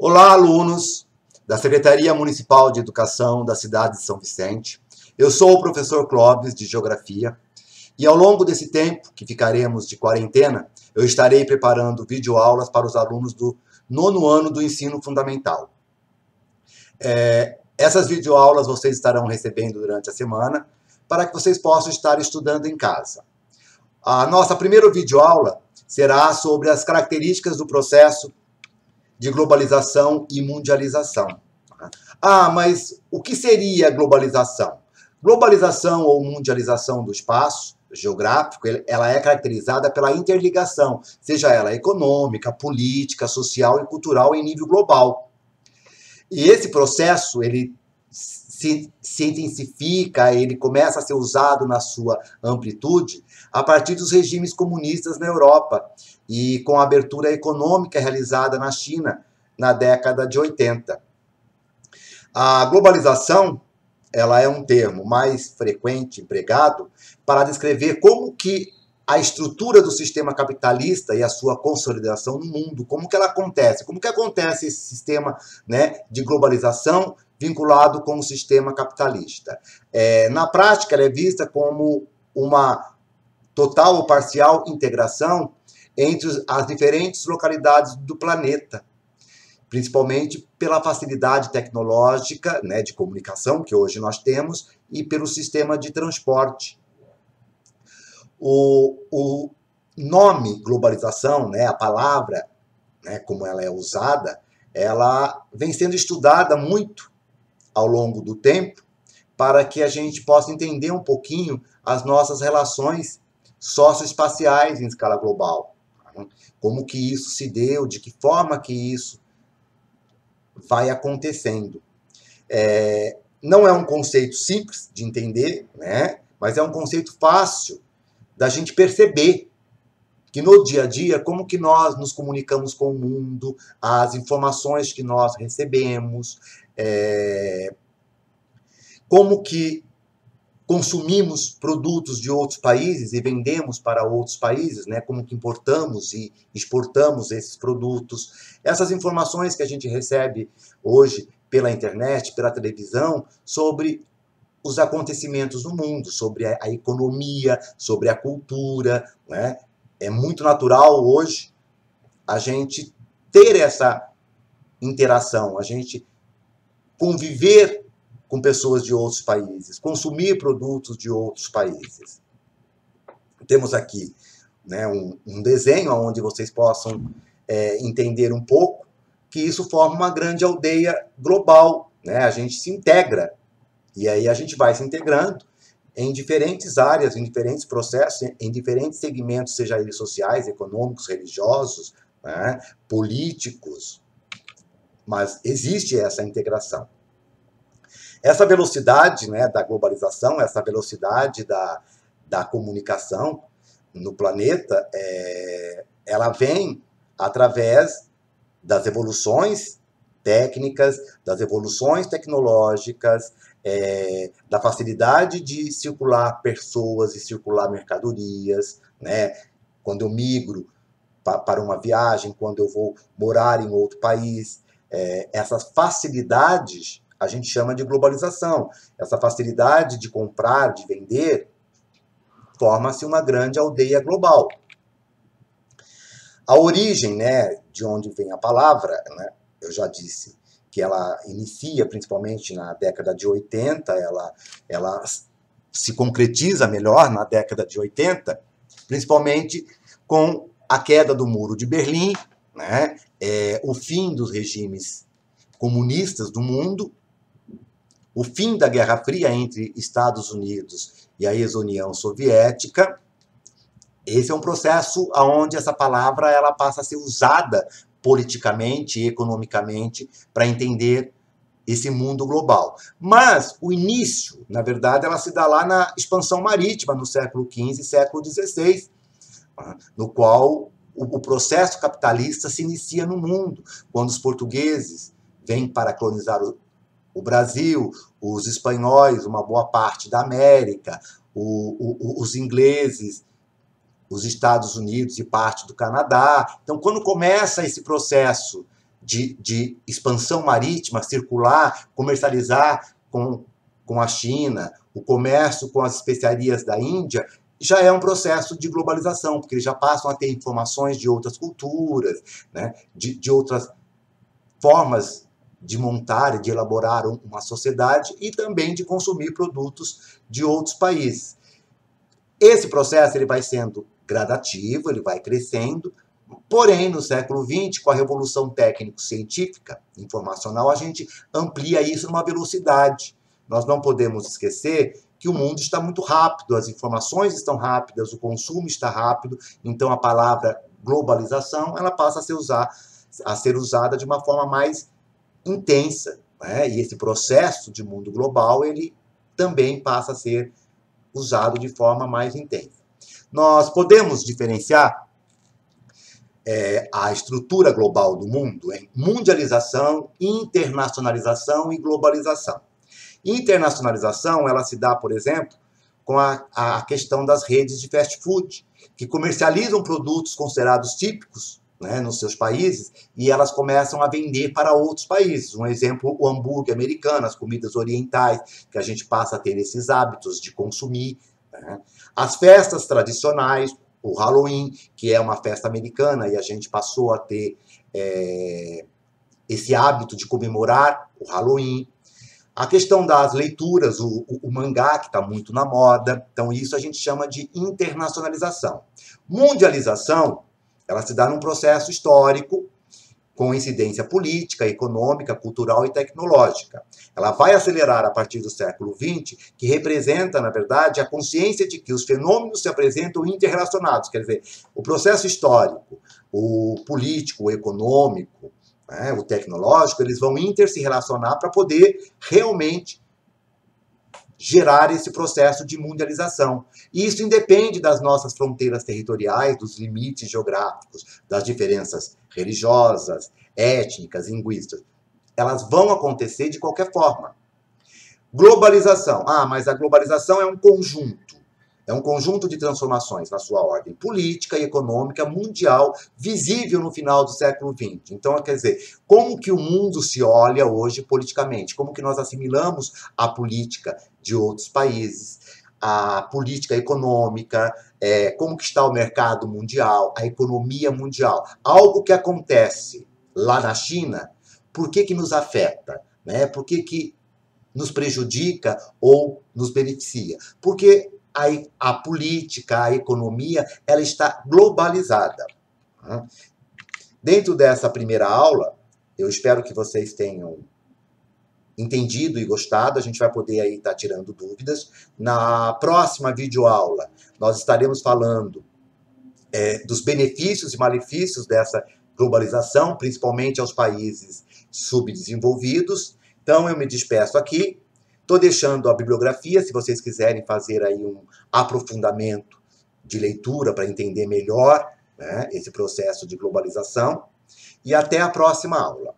Olá, alunos da Secretaria Municipal de Educação da cidade de São Vicente. Eu sou o professor Clóvis, de Geografia, e ao longo desse tempo que ficaremos de quarentena, eu estarei preparando videoaulas para os alunos do 9º ano do ensino fundamental. Essas videoaulas vocês estarão recebendo durante a semana, para que vocês possam estar estudando em casa. A nossa primeira videoaula será sobre as características do processo de globalização e mundialização. Ah, mas o que seria globalização? Globalização ou mundialização do espaço geográfico, ela é caracterizada pela interligação, seja ela econômica, política, social e cultural em nível global. E esse processo, ele se intensifica, ele começa a ser usado na sua amplitude a partir dos regimes comunistas na Europa e com a abertura econômica realizada na China na década de 80. A globalização, ela é um termo mais frequente empregado para descrever como que a estrutura do sistema capitalista e a sua consolidação no mundo, como que ela acontece, como que acontece esse sistema, né, de globalização vinculado com o sistema capitalista. Na prática, ela é vista como uma total ou parcial integração entre as diferentes localidades do planeta, principalmente pela facilidade tecnológica, né, de comunicação que hoje nós temos e pelo sistema de transporte. O nome globalização, né, a palavra, né, como ela é usada, ela vem sendo estudada muito ao longo do tempo para que a gente possa entender um pouquinho as nossas relações socioespaciais em escala global. Como que isso se deu, de que forma que isso vai acontecendo. Não é um conceito simples de entender, né? Mas é um conceito fácil da gente perceber que no dia a dia, como que nós nos comunicamos com o mundo, as informações que nós recebemos, como que consumimos produtos de outros países e vendemos para outros países, né? Como que importamos e exportamos esses produtos. Essas informações que a gente recebe hoje pela internet, pela televisão, sobre os acontecimentos no mundo, sobre a economia, sobre a cultura, né? É muito natural hoje a gente ter essa interação, a gente conviver com pessoas de outros países, consumir produtos de outros países. Temos aqui, né, um desenho onde vocês possam entender um pouco que isso forma uma grande aldeia global, né? A gente se integra, e aí a gente vai se integrando em diferentes áreas, em diferentes processos, em diferentes segmentos, seja eles sociais, econômicos, religiosos, né, políticos, mas existe essa integração. Essa velocidade, né, da globalização, essa velocidade da comunicação no planeta, ela vem através das evoluções técnicas, das evoluções tecnológicas, da facilidade de circular pessoas e circular mercadorias, né? Quando eu migro para uma viagem, quando eu vou morar em outro país, essas facilidades a gente chama de globalização. Essa facilidade de comprar, de vender, forma-se uma grande aldeia global. A origem, né, de onde vem a palavra, né, eu já disse que ela inicia principalmente na década de 80, ela se concretiza melhor na década de 80, principalmente com a queda do Muro de Berlim, né, o fim dos regimes comunistas do mundo, o fim da Guerra Fria entre Estados Unidos e a ex-União Soviética. Esse é um processo onde essa palavra ela passa a ser usada politicamente e economicamente para entender esse mundo global. Mas o início, na verdade, ela se dá lá na expansão marítima, no século XV e século XVI, no qual o processo capitalista se inicia no mundo, quando os portugueses vêm para colonizar o Brasil, os espanhóis, uma boa parte da América, os ingleses, os Estados Unidos e parte do Canadá. Então, quando começa esse processo de expansão marítima, circular, comercializar com a China, o comércio com as especiarias da Índia, já é um processo de globalização, porque eles já passam a ter informações de outras culturas, né, de outras formas de montar e de elaborar uma sociedade e também de consumir produtos de outros países. Esse processo ele vai sendo gradativo, ele vai crescendo, porém, no século XX, com a revolução técnico-científica, informacional, a gente amplia isso numa velocidade. Nós não podemos esquecer que o mundo está muito rápido, as informações estão rápidas, o consumo está rápido, então a palavra globalização ela passa a ser usada de uma forma mais intensa, né? E esse processo de mundo global ele também passa a ser usado de forma mais intensa. Nós podemos diferenciar a estrutura global do mundo em mundialização, internacionalização e globalização. Internacionalização, ela se dá, por exemplo, com a questão das redes de fast food, que comercializam produtos considerados típicos, né, nos seus países, e elas começam a vender para outros países. Um exemplo, o hambúrguer americano, as comidas orientais, que a gente passa a ter esses hábitos de consumir, né? As festas tradicionais, o Halloween, que é uma festa americana, e a gente passou a ter esse hábito de comemorar o Halloween. A questão das leituras, o mangá, que está muito na moda, então isso a gente chama de internacionalização. Mundialização, ela se dá num processo histórico, com incidência política, econômica, cultural e tecnológica. Ela vai acelerar a partir do século XX, que representa, na verdade, a consciência de que os fenômenos se apresentam interrelacionados, quer dizer, o processo histórico, o político, o econômico, né, o tecnológico, eles vão se relacionar para poder realmente gerar esse processo de mundialização. E isso independe das nossas fronteiras territoriais, dos limites geográficos, das diferenças religiosas, étnicas, linguísticas. Elas vão acontecer de qualquer forma. Globalização. Mas a globalização é um conjunto de transformações na sua ordem política e econômica mundial, visível no final do século XX. Então, quer dizer, como que o mundo se olha hoje politicamente? Como que nós assimilamos a política de outros países, a política econômica, como que está o mercado mundial, a economia mundial? Algo que acontece lá na China, por que nos afeta? Né? Por que nos prejudica ou nos beneficia? Porque a política, a economia, ela está globalizada. Dentro dessa primeira aula, eu espero que vocês tenham entendido e gostado. A gente vai poder aí estar tirando dúvidas. Na próxima videoaula, nós estaremos falando dos benefícios e malefícios dessa globalização, principalmente aos países subdesenvolvidos. Então, eu me despeço aqui. Estou deixando a bibliografia, se vocês quiserem fazer aí um aprofundamento de leitura para entender melhor, né, esse processo de globalização. E até a próxima aula.